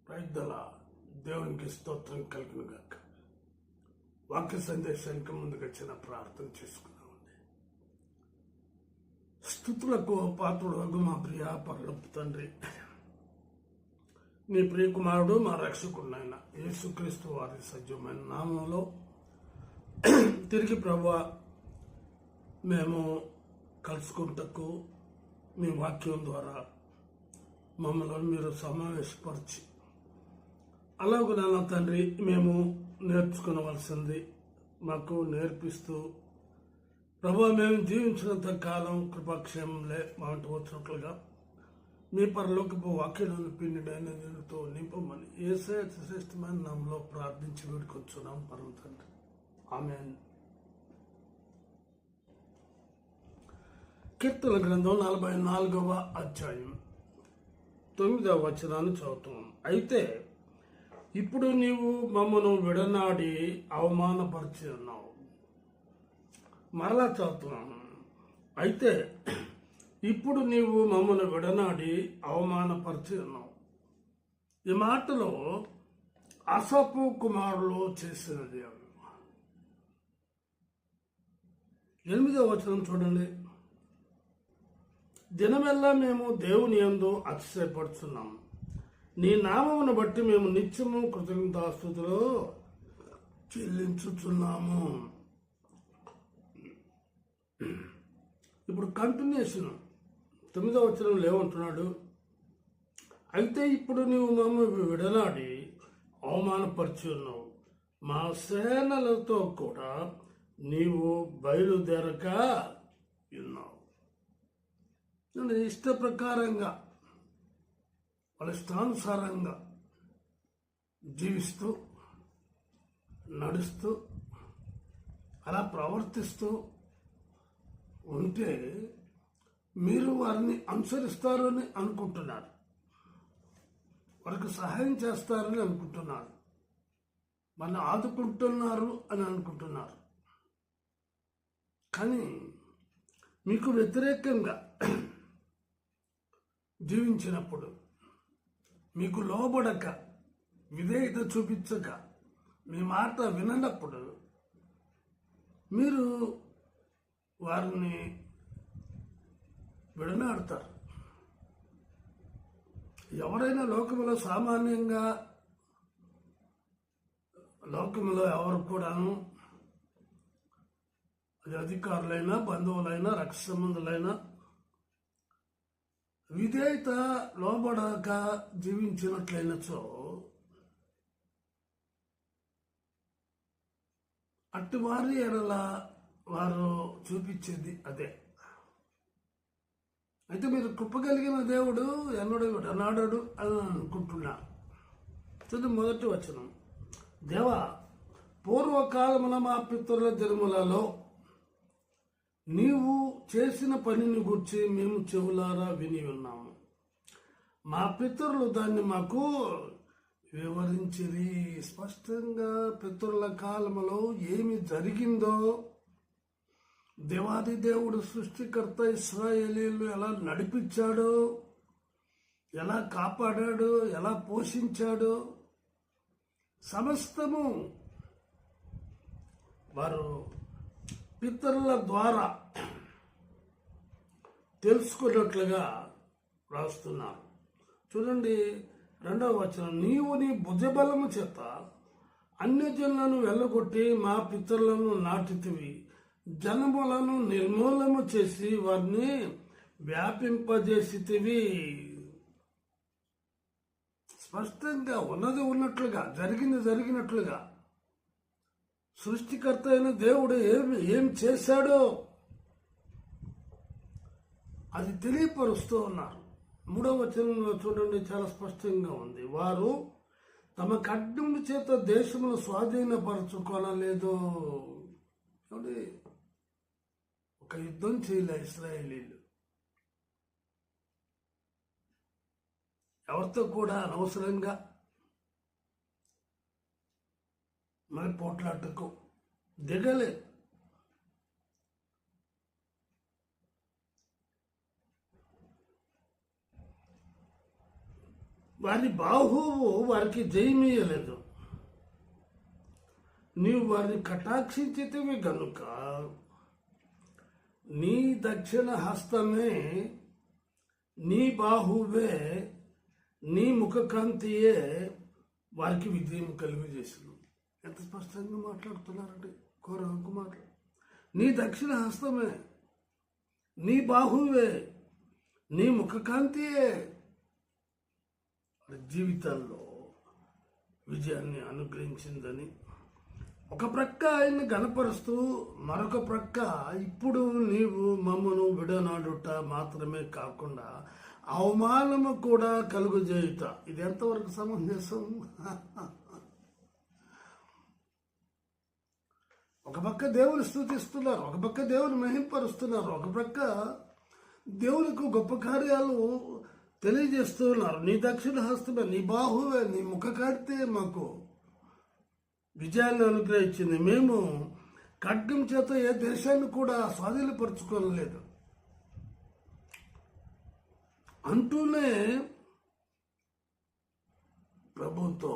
పెద్దల దేవునికి స్తోత్రం కలుగును గాక. వాక్య సందేశానికి ముందుకు వచ్చిన ప్రార్థన చేసుకున్నామండి. స్తుతులకు పాత్రుడు మా ప్రియ పరలోకపు తండ్రి, నీ ప్రియకుమారుడు మా రక్షకుడినైన యేసుక్రీస్తు వారి సజీవమైన నామంలో తిరిగి ప్రభువా మేము కలుసుకుంటకు మీ వాక్యం ద్వారా మమ్మల్ని మీరు సమావేశపరిచి అలాగే నాన్న తండ్రి మేము నేర్చుకోవలసింది మాకు నేర్పిస్తూ ప్రభువా మేము జీవించినంత కాలం కృపాక్షేమంలే మాంటి వచ్చినట్లుగా మీ పరలోకపు వాక్యాలను పిండినైన నీరుతో నింపమని యేసయ్య శ్రేష్టమైన నామంలో ప్రార్థించి వేడుకొచ్చున్నాం పరమ తండ్రి, ఆమేన్. కీర్తన గ్రంథం 44వ అధ్యాయం 9వ వచనాన్ని చదువుతున్నాం. అయితే ఇప్పుడు నీవు మమ్మను విడనాడి అవమానపరిచి ఉన్నావు. మరలా చదువుతున్నాను. అయితే ఇప్పుడు నీవు మమ్మల్ని విడనాడి అవమానపరిచి ఉన్నావు. ఈ మాటలో అసపు కుమారులు చేసినది. 8వ వచనం చూడండి. దినమెల్లా మేము దేవుని యందు అతిశయపడుతున్నాము. నీ నామమును బట్టి మేము నిత్యము కృతజ్ఞతాస్తుతులు చెల్లించుచున్నాము. ఇప్పుడు కంటిన్యూషన్ 9వ వచనంలో ఏమంటున్నాడు? అయితే ఇప్పుడు నీవు మమ్మల్ని విడనాడి అవమానపరిచి ఉన్నావు. మా సేనలతో కూడా నీవు బయలుదేరక ఉన్నావు. ఇష్ట ప్రకారంగా వాళ్ళ ఇష్టానుసారంగా జీవిస్తూ నడుస్తూ అలా ప్రవర్తిస్తూ ఉంటే మీరు వారిని అనుసరిస్తారని అనుకుంటున్నారు, వారికి సహాయం చేస్తారని అనుకుంటున్నారు, వాళ్ళని ఆదుకుంటున్నారు అని అనుకుంటున్నారు. కానీ మీకు వ్యతిరేకంగా జీవించినప్పుడు, మీకు లోబడక విధేయత చూపించక మీ మాట విననప్పుడు మీరు వారిని విడనాడతారు. ఎవరైనా లోకములో సామాన్యంగా లోకములో ఎవరు కూడాను, అది అధికారులైనా బంధువులైనా రక్త సంబంధులైనా విధేయత లోబడక జీవించినట్లయినచో అట్టి వారి ఎడల వారు చూపించేది అదే. అయితే మీరు కృపగలిగిన దేవుడు ఎన్నడు విడనాడడు అని అనుకుంటున్నారు. మొదటి వచనం, దేవా పూర్వకాలమున మా పితరుల జన్మలలో నీవు చేసిన పనిని గురించి మేము చెవులారా విని ఉన్నాము. మా పితరులు దాన్ని మాకు వివరించిరి. స్పష్టంగా పితరుల కాలంలో ఏమి జరిగిందో, దేవాది దేవుడు సృష్టికర్త ఇశ్రాయేలీయులు ఎలా నడిపించాడో, ఎలా కాపాడాడో, ఎలా పోషించాడో సమస్తము వారు పితరుల ద్వారా తెలుసుకున్నట్లుగా రాస్తున్నారు. చూడండి 2వ వచనం, నీవు నీ భుజబలము చేత అన్యజనులను వెళ్ళగొట్టి మా పితరులను నాటితివి, జనములను నిర్మూలము చేసి వారిని వ్యాపింపజేసితివి. స్పష్టంగా ఉన్నది ఉన్నట్లుగా, జరిగింది జరిగినట్లుగా సృష్టికర్త అయిన దేవుడు ఏం చేశాడో అది తెలియపరుస్తూ ఉన్నారు. 3వ వచనంలో చూడండి, చాలా స్పష్టంగా ఉంది. వారు తమ ఖడ్గము చేత దేశమును స్వాధీనపరచుకోనలేదు. ఒక యుద్ధం చేయలే ఇశ్రాయేలీలు, ఎవరితో కూడా అనవసరంగా మరి పోట్లాటకు దిగలే. వారి బాహువు వారికి జయమీయలేదు. నీవు వారిని కటాక్షించితివి గనుక నీ దక్షిణ హస్తమే, నీ బాహువే నీ ముఖకాంతియే వారికి విజయం కలుగజేసింది. ఎంత స్పష్టంగా మాట్లాడుతున్నారంటే కోరహంకు మాటలు. నీ దక్షిణ హస్తమే, నీ బాహువే, నీ ముఖకాంతియే జీవితాల్లో విజయాన్ని అనుగ్రహించిందని ఒక ప్రక్క ఆయన్ని గణపరుస్తూ మరొక ప్రక్క ఇప్పుడు నీవు మమ్మను విడనాడుట మాత్రమే కాకుండా అవమానము కూడా కలుగజేయుట. ఇది ఎంతవరకు సమంజసం? ఒక పక్క దేవుని స్తుతిస్తున్నారు, ఒక పక్క దేవుని మహింపరుస్తున్నారు, ఒక ప్రక్క దేవునికి గొప్ప కార్యాలు తెలియజేస్తున్నారు. నీ దక్షిణ హస్తమే, నీ బాహువే, నీ ముఖ కాడితే మాకు విజయాన్ని అనుగ్రహించింది. మేము ఖడ్గం చేత ఏ దేశాన్ని కూడా స్వాధీనపరుచుకోలేదు అంటూనే ప్రభుతో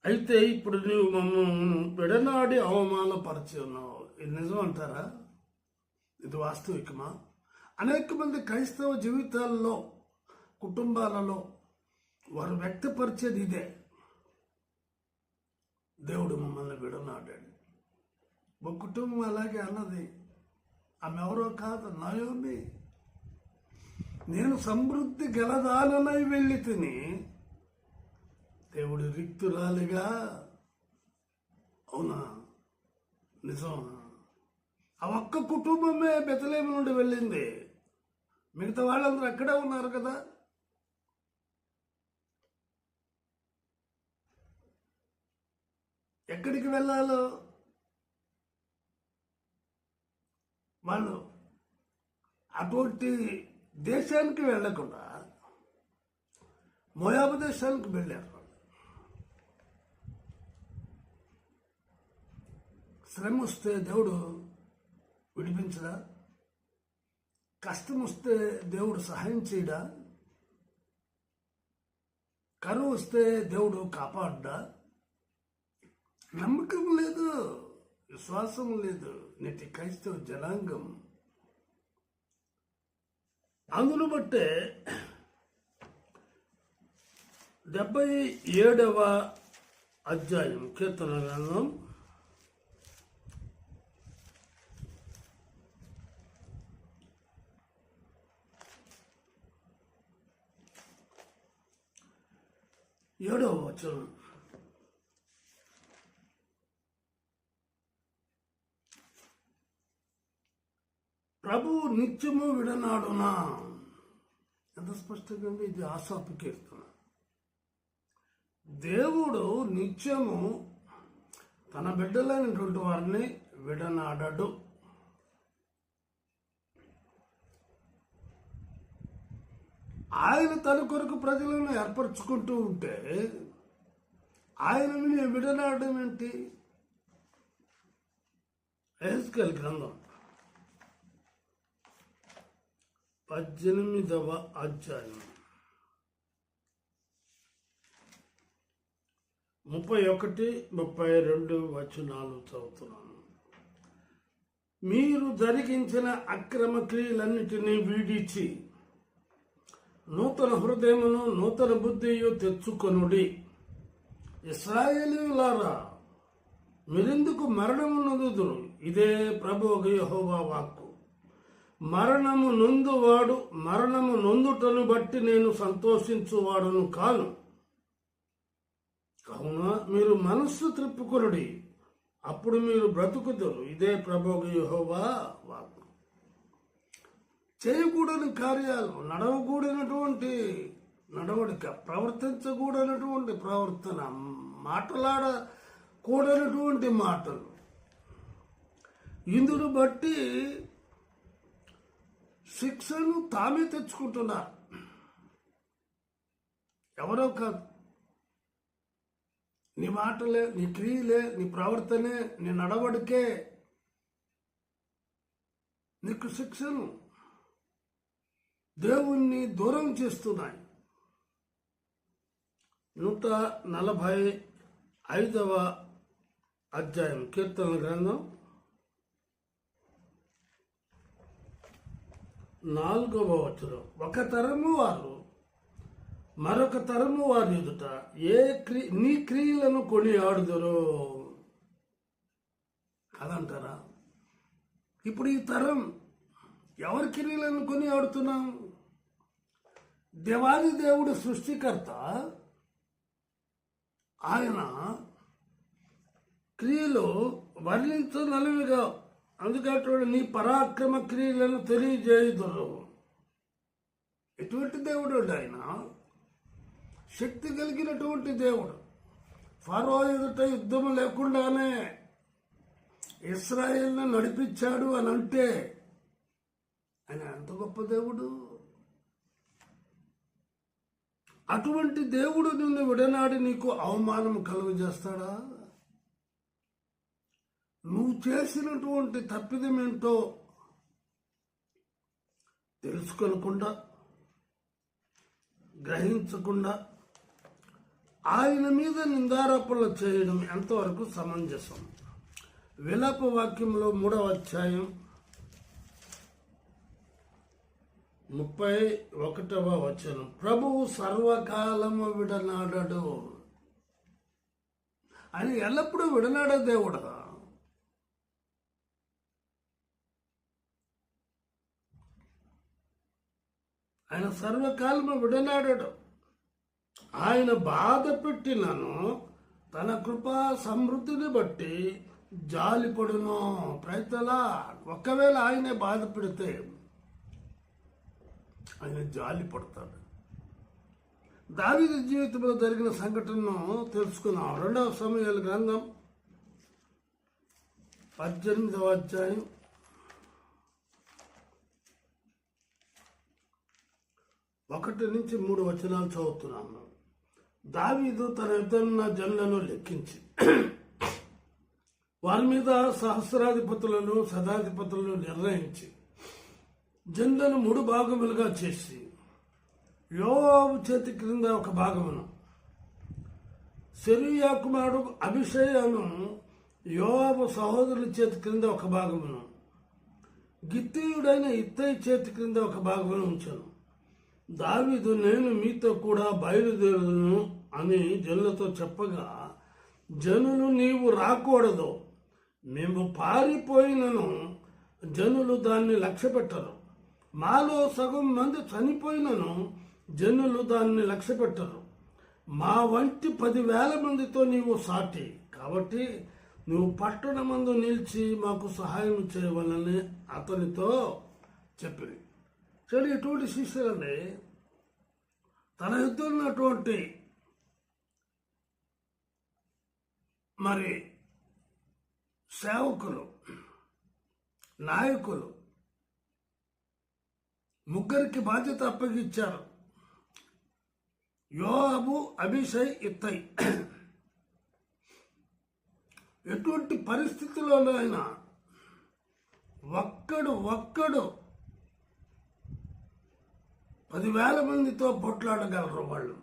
అయితే ఇప్పుడు నీవు మమ్మల్ని విడనాడి అవమానపరిచి ఉన్నావు. ఇది నిజం అంటారా? ఇది వాస్తవికమా? అనేక మంది క్రైస్తవ జీవితాల్లో, కుటుంబాలలో వారు వ్యక్తపరిచేది ఇదే. దేవుడు మమ్మల్ని విడనాడాడు. ఒక కుటుంబం అలాగే అన్నది. ఆమె ఎవరో కాదు, నయోమి. నేను సమృద్ధి గలదాననై వెళ్ళి తిని దేవుడు రిక్తురాలిగా. అవునా? నిజం. ఆ ఒక్క కుటుంబమే బెత్లెహేము నుండి వెళ్ళింది. మిగతా వాళ్ళందరూ అక్కడే ఉన్నారు కదా. ఎక్కడికి వెళ్ళాలో వాళ్ళు అటువంటి దేశానికి వెళ్ళకుండా మోయాబు దేశానికి వెళ్ళారు. శ్రమ వస్తే దేవుడు విడిపించడా? కష్టం వస్తే దేవుడు సహాయం చేయడా? కరువు వస్తే దేవుడు కాపాడ్డా? నమ్మకం లేదు, విశ్వాసం లేదు నేటి క్రైస్తవ జనాంగం. అందును బట్టే 77వ అధ్యాయం కీర్తన గ్రంథం 7వ వచనం. ప్రభు నిత్యము విడనాడునా. ఎంత స్పష్టంగా ఇది ఆశాపు కీర్తన. దేవుడు నిత్యము తన బిడ్డలైనటువంటి వారిని విడనాడడు. ఆయన తన కొరకు ప్రజలను ఏర్పరచుకుంటూ ఉంటే ఆయనని విడనాడడం ఏంటి? యెహెజ్కేలు గ్రంథం 18వ అధ్యాయం 31, 32 వచనాలు చదువుతున్నాను. మీరు జరిగించిన అక్రమ క్రియలన్నిటినీ వీడిచి నూతన హృదయమును నూతన బుద్ధియు తెచ్చుకొనుడి. ఇశ్రాయేలీయులారా, మీరెందుకు మరణము నొందుదురు? ఇదే ప్రభువు యెహోవా వాక్కు. మరణము నొందువాడు మరణము నొందుటను బట్టి నేను సంతోషించువాడును కాను. కావున మీరు మనస్సు త్రిప్పుకొనుడి, అప్పుడు మీరు బ్రతుకుదురు. ఇదే ప్రభువు యెహోవా వాక్కు. చేయకూడని కార్యాలు, నడవకూడనటువంటి నడవడిక, ప్రవర్తించకూడనటువంటి ప్రవర్తన, మాటలాడకూడనటువంటి మాటలు, ఇందును బట్టి శిక్షను తామే తెచ్చుకుంటున్నారు. ఎవరో కాదు. నీ మాటలే, నీ క్రియలే, నీ ప్రవర్తనే, నీ నడవడికే నీకు శిక్షను దేవుణ్ణి దూరం చేస్తున్నాయి. 145వ అధ్యాయం కీర్తన గ్రంథం 4వ వచనం. ఒక తరము వారు మరొక తరము వారి ఎదుట నీ క్రియలను కొనియాడుదురు అదంటారా? ఇప్పుడు ఈ తరం ఎవరి క్రియలను కొనియాడుతున్నాం? దేవాది దేవుడు సృష్టికర్త, ఆయన క్రియలు వర్ణించనలువిగా, అందుకంటే నీ పరాక్రమ క్రియలను తెలియజేయుదురు. ఎటువంటి దేవుడు ఆయన? శక్తి కలిగినటువంటి దేవుడు. ఫరో ఎదుట యుద్ధం లేకుండానే ఇశ్రాయేల్ను నడిపించాడు అని అంటే ఆయన ఎంత గొప్ప దేవుడు! అటువంటి దేవుడు నిన్ను విడనాడి నీకు అవమానం కలుగజేస్తాడా? నువ్వు చేసినటువంటి తప్పిదమేంటో తెలుసుకోకుండా, గ్రహించకుండా ఆయన మీద నిందారోపణలు చేయడం ఎంతవరకు సమంజసం? విలాప వాక్యంలో 3వ అధ్యాయం 31వ వచనం. ప్రభువు సర్వకాలము విడనాడడు. ఆయన ఎల్లప్పుడూ విడనాడే దేవుడు. ఆయన సర్వకాలము విడనాడడు. ఆయన బాధ పెట్టినను తన కృపా సమృద్ధిని బట్టి జాలిపడును. ప్రయత్నలా ఒకవేళ ఆయనే బాధ పెడితే ఆయన జాలి పడతాడు. దావీదు జీవితంలో జరిగిన సంఘటనను తెలుసుకున్నాం. 2వ సమూయేలు గ్రంథం 18వ అధ్యాయం 1 నుంచి 3 వచనాలు చదువుతున్నాను. దావీదు తన యుద్ధమున్న జనులను లెక్కించి వారి మీద సహస్రాధిపతులను శతాధిపతులను నిర్ణయించి జనులను 3 భాగములుగా చేసి యోవాబు చేతి క్రింద ఒక భాగమును, సెరూయా కుమారుడు అభిషేయను యోవాబు సహోదరుల చేతి క్రింద ఒక భాగమును, గిత్తీయుడైన ఇత్తయి చేతి క్రింద ఒక భాగమును ఉంచాను. దావీదు నేను మీతో కూడా బయలుదేరును అని జనులతో చెప్పగా, జనులు నీవు రాకూడదు, మేము పారిపోయినను జనులు దాన్ని లక్ష్యపెట్టరు. మాలో సగం మంది చనిపోయినను జనులు దాన్ని లక్ష్యపెట్టరు. మా వంటి 10,000 మందితో నీవు సాటి, కాబట్టి నువ్వు పట్టణమందు నిలిచి మాకు సహాయం చేయవలని అతనితో చెప్పింది. సరే, ఇటువంటి శిష్యులని తన యుద్ధం ఉన్నటువంటి మరి సేవకులు, నాయకులు 3 బాధ్యత అప్పగించారు. యోవాబు, అబీషై, ఇత్తయి. ఎటువంటి పరిస్థితుల్లోనైనా ఒక్కడు 10,000 మందితో పొట్లాడగలరు వాళ్ళు.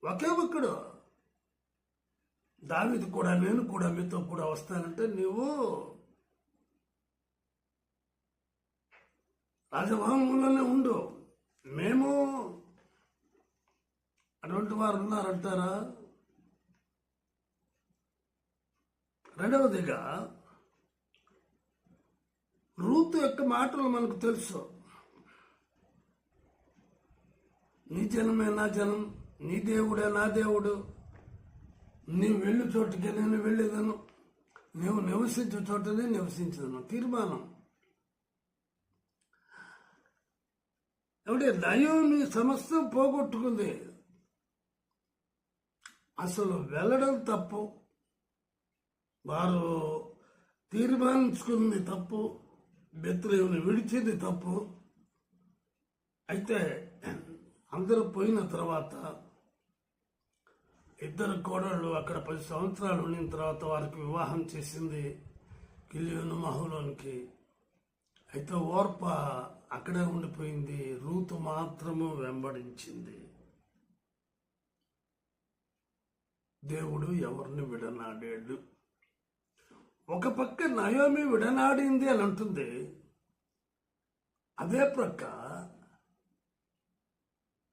ఒకే ఒక్కడు. దావీదు కూడా నేను కూడా మీతో కూడా వస్తానంటే నీవు రాజభవనంలోనే ఉండు. మేము అటువంటి వారు ఉన్నారంటారా? రెండవదిగా రూతు యొక్క మాటలు మనకు తెలుసు. నీ జనమే నా జనం, నీ దేవుడే నా దేవుడు, నీవు వెళ్ళు చోటుకే నేను వెళ్ళేదను, నీవు నివసించే చోటనే నివసించదను. తీర్మానం. అంటే దైవం నీ సమస్తం పోగొట్టుకుంది. అసలు వెళ్ళడం తప్పు, వారు తీర్మానించుకుంది తప్పు, బెత్లెహేమును విడిచింది తప్పు. అయితే అందరూ పోయిన తర్వాత 2 కోడళ్ళు అక్కడ 10 సంవత్సరాలు ఉండిన తర్వాత వారికి వివాహం చేసింది కిలియోను మహలోనికి. అయితే ఓర్ప అక్కడే ఉండిపోయింది, రూతు మాత్రము వెంబడించింది. దేవుడు ఎవరిని విడనాడాడు? ఒక పక్క నయోమి విడనాడింది అని అంటుంది, అదే ప్రక్క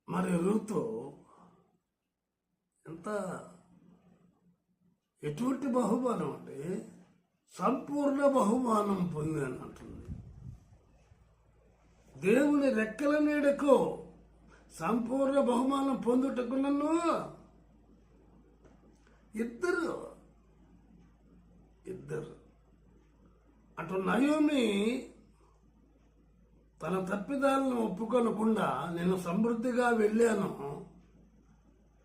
మరి రూతు ఎంత ఎటువంటి బహుమానం అంటే సంపూర్ణ బహుమానం పొందాను అంటుంది. దేవుని రెక్కల నీడకు సంపూర్ణ బహుమానం పొందుటకు నన్ను ఇద్దరు అటు నయోమి తన తప్పిదాలను ఒప్పుకొనకుండా నేను సమృద్ధిగా వెళ్ళాను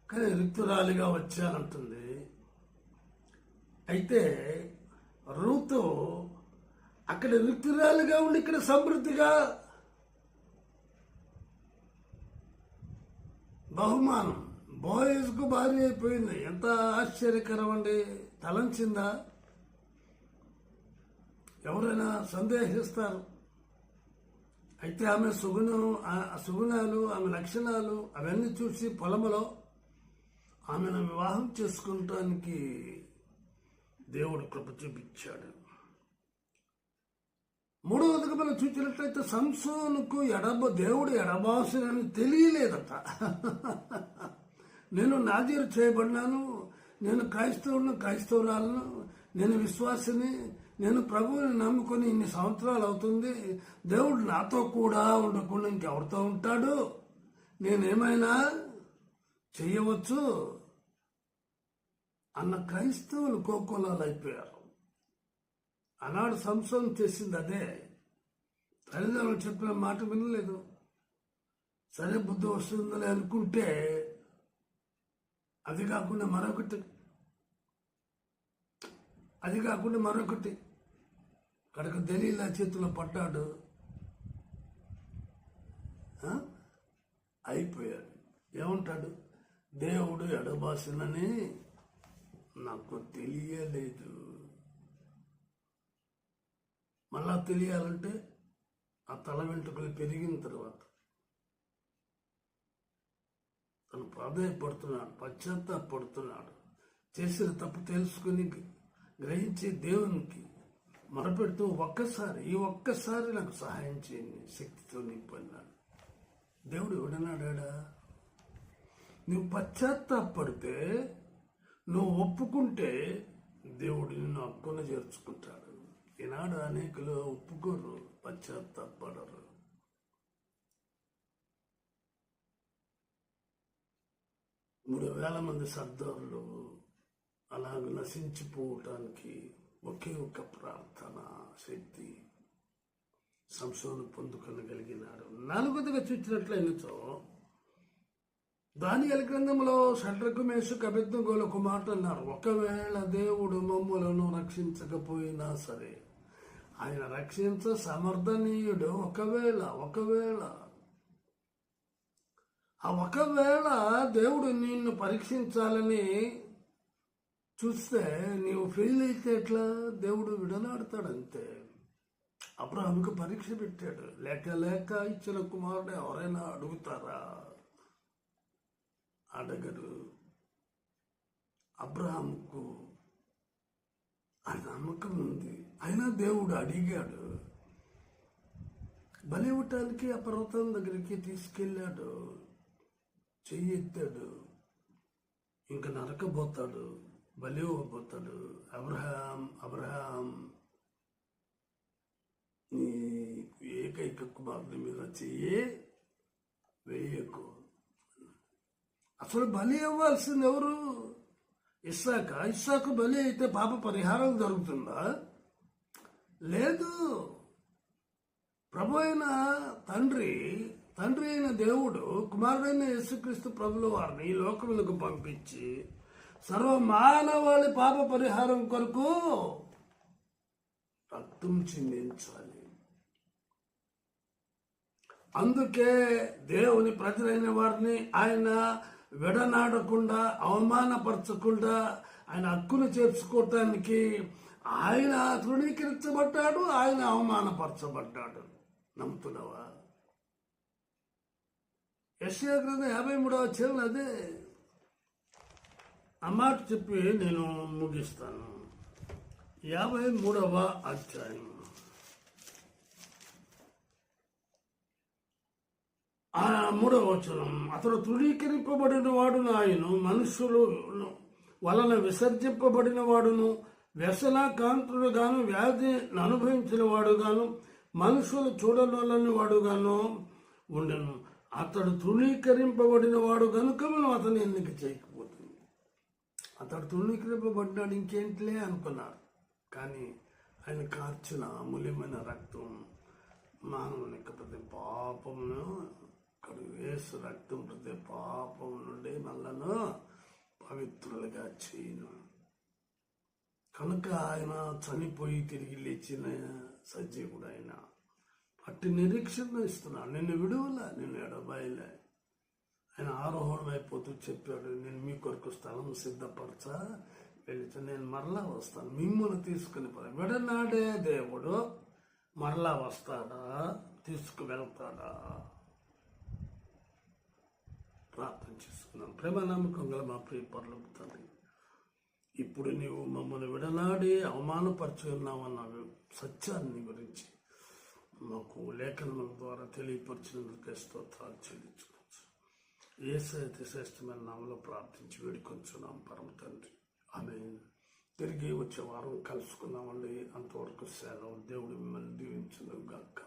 కానీ రిక్తురాలిగా వచ్చానంటుంది. అయితే రూతు అక్కడ రిక్తురాలిగా ఉండి ఇక్కడ సమృద్ధిగా బహుమానం బోయజ్కు భార్య అయిపోయింది. ఎంత ఆశ్చర్యకరం అండి! తలంచిందా? ఎవరైనా సందేహిస్తారు. అయితే ఆమె సుగుణాలు ఆమె లక్షణాలు అవన్నీ చూసి పొలములో ఆమెను వివాహం చేసుకుంటానికి దేవుడు కృప చూపించాడు. మూడవదిగా మనం చూసినట్లయితే సంసోనుకు దేవుడు ఎడబాసునని తెలియలేదట. నేను నాజీరు చేయబడినాను, నేను క్రైస్తవురాలను, నేను విశ్వాసిని, నేను ప్రభువుని నమ్ముకొని ఇన్ని సంవత్సరాలు అవుతుంది, దేవుడు నాతో కూడా ఉండకుండా ఇంకెవరితో ఉంటాడు, నేనేమైనా చెయ్యవచ్చు అన్న క్రైస్తవులు కోకోలాలు అయిపోయారు. ఆనాడు సంసోను చేసింది అదే. తల్లిదండ్రులు చెప్పిన మాట వినలేదు. సరే బుద్ధి వస్తుందని అనుకుంటే అది కాకుండా మరొకటి కడక దలీలా చేతిలో పడ్డాడు, అయిపోయాడు. ఏమంటాడు? దేవుడు ఎడబాసినని నాకు తెలియలేదు. మళ్ళా తెలియాలంటే ఆ తల వెంట్రుకలు పెరిగిన తర్వాత తను ప్రాధాన్యపడుతున్నాడు, పశ్చాత్తాపడుతున్నాడు, చేసిన తప్పు తెలుసుకుని గ్రహించి దేవునికి మొరపెడుతూ ఒక్కసారి నాకు సహాయం చేయండి, శక్తితో నింపన్నాడు. దేవుడు ఎవడన్నాడా? నువ్వు పశ్చాత్తాపడితే, నువ్వు ఒప్పుకుంటే దేవుడు నిన్ను హక్కున చేర్చుకుంటాడు. ఈనాడు అనేకులు ఒప్పుకోరు, పశ్చాత్తాపడరు. మూడు వేల మంది సర్దారులు అలాగ నశించిపోవటానికి ఒకే ఒక ప్రార్థన శక్తి సంసోను పొందుకొనగలిగినాడు. నాలుగోదిగా చూసినట్లయినచో దానియేలు గ్రంథంలో షడ్రకు మేషకు అబేద్నెగోలకు మాట అన్నారు. ఒకవేళ దేవుడు మమ్ములను రక్షించకపోయినా సరే ఆయన రక్షించ సమర్థనీయుడు. ఒకవేళ దేవుడు నిన్ను పరీక్షించాలని చూస్తే నీవు ఫెయిల్ అయితే ఎట్లా? దేవుడు విడనాడతాడంతే. అబ్రహాముకు పరీక్ష పెట్టాడు. లేక ఇచ్చిన కుమారుడు ఎవరైనా అడుగుతారా? అడగరు. అబ్రహాముకు ఆ నమ్మకం ఉంది. అయినా దేవుడు అడిగాడు. బలి ఇవ్వటానికి ఆ పర్వతం దగ్గరికి తీసుకెళ్ళాడు. చెయ్యి ఎత్తాడు. ఇంకా నరకబోతాడు, బలి ఇవ్వబోతాడు. అబ్రహాం నీ ఏకైక కుమారుని మీద చెయ్యి వేయకు. అసలు బలి ఇవ్వాల్సింది ఎవరు? ఇస్సాకు బలి అయితే పాప పరిహారం జరుగుతుందా? లేదు. ప్రభు అయిన తండ్రి అయిన దేవుడు కుమారుడైన యేసుక్రీస్తు ప్రభుల వారిని ఈ లోకములకు పంపించి సర్వ మానవాళి పాప పరిహారం కొరకు రక్తం చిందించాలి. అందుకే దేవుని ప్రజలైన వారిని ఆయన విడనాడకుండా, అవమానపరచకుండా ఆయన హక్కును చేర్చుకోవటానికి ఆయన తృణీకరించబడ్డాడు, ఆయన అవమానపరచబడ్డాడు. నమ్ముతున్నావా? యెషయా గ్రంథం 53వ అధ్యాయం అదే. ఆ మాట చెప్పి నేను ముగిస్తాను. 53వ అధ్యాయం మూడవ వచనం, అతడు తృణీకరింపబడిన వాడును, ఆయన మనుషులు వలన విసర్జింపబడిన వాడును, వ్యసనాకాంతుడుగాను, వ్యాధి అనుభవించిన వాడుగాను, మనుషులు చూడనొల్లని వాడుగాను ఉండెను. అతడు తృణీకరింపబడిన వాడు కనుక మనం అతను ఎన్నిక చేయకపోతుంది. అతడు తృణీకరింపబడినాడు, ఇంకేంటిలే అనుకున్నారు. కానీ ఆయన కార్చిన అమూల్యమైన రక్తం మానవునికి ప్రతి పాపమును వేసు రక్తం ప్రతి పాపం నుండి మనలను పవిత్రులుగా చేయను. కనుక ఆయన చనిపోయి తిరిగి లేచిన సజీవుడు. ఆయన అట్టి నిరీక్షణ ఇస్తున్నాడు. నిన్ను విడువలా, నిన్ను ఎడబాయలే. ఆయన ఆరోహణం అయిపోతూ చెప్పాడు, నేను మీ కొరకు స్థలం సిద్ధపరచా వెళితే నేను మరలా వస్తాను, మిమ్మల్ని తీసుకుని పోయి. విడనాడే దేవుడు మరలా వస్తాడా, తీసుకువెళ్తాడా? ప్రార్థన చేసుకున్నాం. ప్రేమ నమ్మకం గల మా ప్రియ పరలోక తండ్రి, ఇప్పుడు నీవు మమ్మల్ని విడనాడి అవమానపరిచి ఉన్నావన్న సత్యాన్ని గురించి మాకు లేఖనముల ద్వారా తెలియపరిచినందుకు స్తోత్రాలు చెల్లించుకోవచ్చు. యేసయ్య శ్రేష్టమైన నామములో ప్రార్థించి వేడుకొంచున్నాం పరమ తండ్రి, ఆమేన్. తిరిగి వచ్చే వారం కలుసుకున్నామండి. అంతవరకు సెలవు. దేవుడు మిమ్మల్ని దీవించును గాక.